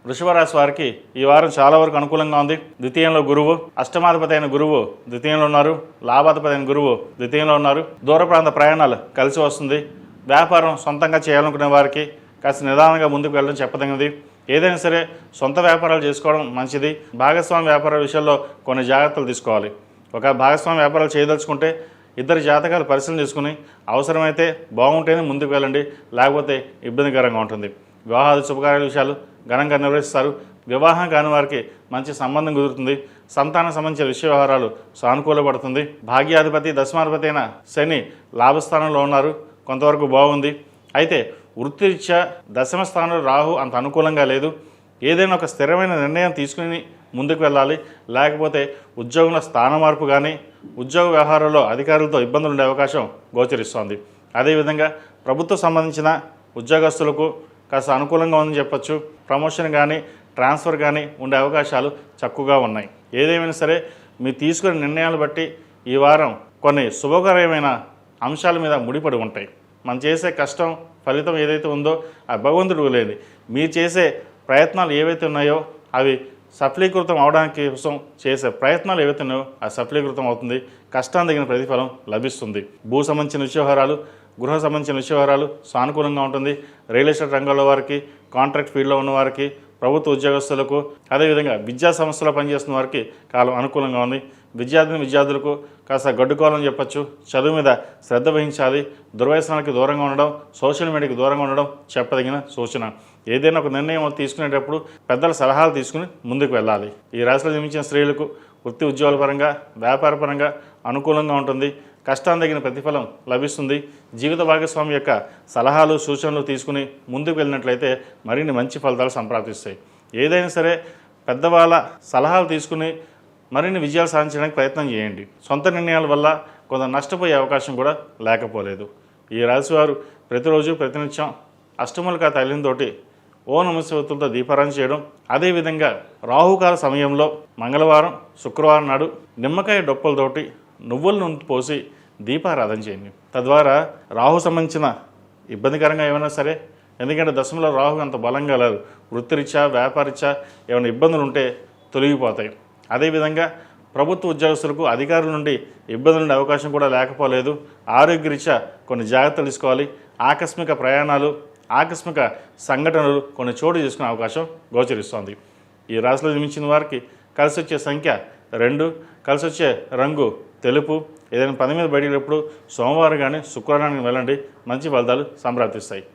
వృషభ రాశి వారికి ఈ వారం చాలా వరకు అనుకూలంగా ఉంది. ద్వితీయంలో గురువు, అష్టమాధిపతి అయిన గురువు ద్వితీయంలో ఉన్నారు. లాభాధిపతి అయిన గురువు ద్వితీయంలో ఉన్నారు. దూర ప్రాంత ప్రయాణాలు కలిసి వస్తుంది. వ్యాపారం సొంతంగా చేయాలనుకునే వారికి కాస్త నిదానంగా ముందుకు వెళ్ళడం చెప్పదగినది. ఏదైనా సరే సొంత వ్యాపారాలు చేసుకోవడం మంచిది. భాగస్వామి వ్యాపారాల విషయంలో కొన్ని జాగ్రత్తలు తీసుకోవాలి. ఒక భాగస్వామి వ్యాపారాలు చేయదలుచుకుంటే ఇద్దరు జాతకాలు పరిశీలన చేసుకుని అవసరమైతే బాగుంటేనే ముందుకు వెళ్ళండి, లేకపోతే ఇబ్బందికరంగా ఉంటుంది. వివాహాది శుభకార్యాల విషయాలు ఘనంగా నిర్వహిస్తారు. వివాహం కాని వారికి మంచి సంబంధం కుదురుతుంది. సంతానం సంబంధించిన విషయ వ్యవహారాలు సానుకూలపడుతుంది. భాగ్యాధిపతి దశమాధిపతి అయిన శని లాభస్థానంలో ఉన్నారు, కొంతవరకు బాగుంది. అయితే వృత్తిరీత్యా దశమ స్థానంలో రాహు అంత అనుకూలంగా లేదు. ఏదైనా ఒక స్థిరమైన నిర్ణయం తీసుకుని ముందుకు వెళ్ళాలి, లేకపోతే ఉద్యోగంలో స్థాన మార్పు కానీ ఉద్యోగ వ్యవహారాల్లో అధికారులతో ఇబ్బందులు ఉండే అవకాశం గోచరిస్తోంది. అదేవిధంగా ప్రభుత్వం సంబంధించిన ఉద్యోగస్తులకు కాస్త అనుకూలంగా ఉందని చెప్పొచ్చు. ప్రమోషన్ కానీ ట్రాన్స్ఫర్ కానీ ఉండే అవకాశాలు చక్కగా ఉన్నాయి. ఏదేమైనా సరే మీరు తీసుకునే నిర్ణయాలు బట్టి ఈ వారం కొన్ని శుభకరమైన అంశాల మీద ముడిపడి ఉంటాయి. మనం చేసే కష్టం ఫలితం ఏదైతే ఉందో ఆ భగవంతుడు లేదు. మీరు చేసే ప్రయత్నాలు ఏవైతే ఉన్నాయో అవి సఫలీకృతం అవడానికి కోసం చేసే ప్రయత్నాలు ఏవైతే ఉన్నాయో అది సఫలీకృతం అవుతుంది. కష్టాన్ని తగిన ప్రతిఫలం లభిస్తుంది. భూ సంబంధించిన విషయవహారాలు, గృహ సంబంధించిన విషయవహారాలు సానుకూలంగా ఉంటుంది. రియల్ ఎస్టేట్ రంగంలో వారికి, కాంట్రాక్ట్ ఫీల్డ్లో ఉన్న వారికి, ప్రభుత్వ ఉద్యోగస్తులకు, అదేవిధంగా విద్యా సంస్థలో పనిచేస్తున్న వారికి కాలం అనుకూలంగా ఉంది. విద్యార్థులకు కాస్త గడ్డుకోవాలని చెప్పచ్చు. చదువు మీద శ్రద్ధ వహించాలి. దుర్వ్యసనానికి దూరంగా ఉండడం, సోషల్ మీడియాకి దూరంగా ఉండడం చెప్పదగిన సూచన. ఏదైనా ఒక నిర్ణయం తీసుకునేటప్పుడు పెద్దల సలహాలు తీసుకుని ముందుకు వెళ్ళాలి. ఈ రాశిలో జన్మించిన స్త్రీలకు వృత్తి ఉద్యోగాల పరంగా, వ్యాపార పరంగా అనుకూలంగా ఉంటుంది. కష్టాన్ని తగిన ప్రతిఫలం లభిస్తుంది. జీవిత భాగస్వామి యొక్క సలహాలు సూచనలు తీసుకుని ముందుకు వెళ్ళినట్లయితే మరిన్ని మంచి ఫలితాలు సంప్రాప్తిస్తాయి. ఏదైనా సరే పెద్దవాళ్ళ సలహాలు తీసుకుని మరిన్ని విజయాలు సాధించడానికి ప్రయత్నం చేయండి. సొంత నిర్ణయాల వల్ల కొంత నష్టపోయే అవకాశం కూడా లేకపోలేదు. ఈ రాశివారు ప్రతిరోజు ప్రతినిత్యం అష్టములకా తైలంతోటి ఓ నమశివతులతో దీపారాధన చేయడం, అదేవిధంగా రాహుకాల సమయంలో మంగళవారం, శుక్రవారం నాడు నిమ్మకాయ డొప్పలతోటి నువ్వుల నూనె పోసి దీపారాధన చేయండి. తద్వారా రాహు సంబంధించిన ఇబ్బందికరంగా ఏమైనా సరే, ఎందుకంటే దశంలో రాహు అంత బలంగా లేదు, వృత్తిరీత్యా వ్యాపారరీత్యా ఏమైనా ఇబ్బందులు ఉంటే తొలగిపోతాయి. అదేవిధంగా ప్రభుత్వ ఉద్యోగస్తులకు అధికారుల నుండి ఇబ్బందులు ఉండే అవకాశం కూడా లేకపోలేదు. ఆరోగ్యరీత్యా కొన్ని జాగ్రత్తలు తీసుకోవాలి. ఆకస్మిక ప్రయాణాలు, ఆకస్మిక సంఘటనలు కొన్ని చోటు చేసుకునే అవకాశం గోచరిస్తోంది. ఈ రాశిలో జన్మించిన వారికి కలిసి వచ్చే సంఖ్య 2, కలిసి వచ్చే రంగు తెలుపు. ఏదైనా పని మీద బయటకు సోమవారం కానీ శుక్రవారానికి వెళ్ళండి, మంచి ఫలితాలు సంప్రాప్తిస్తాయి.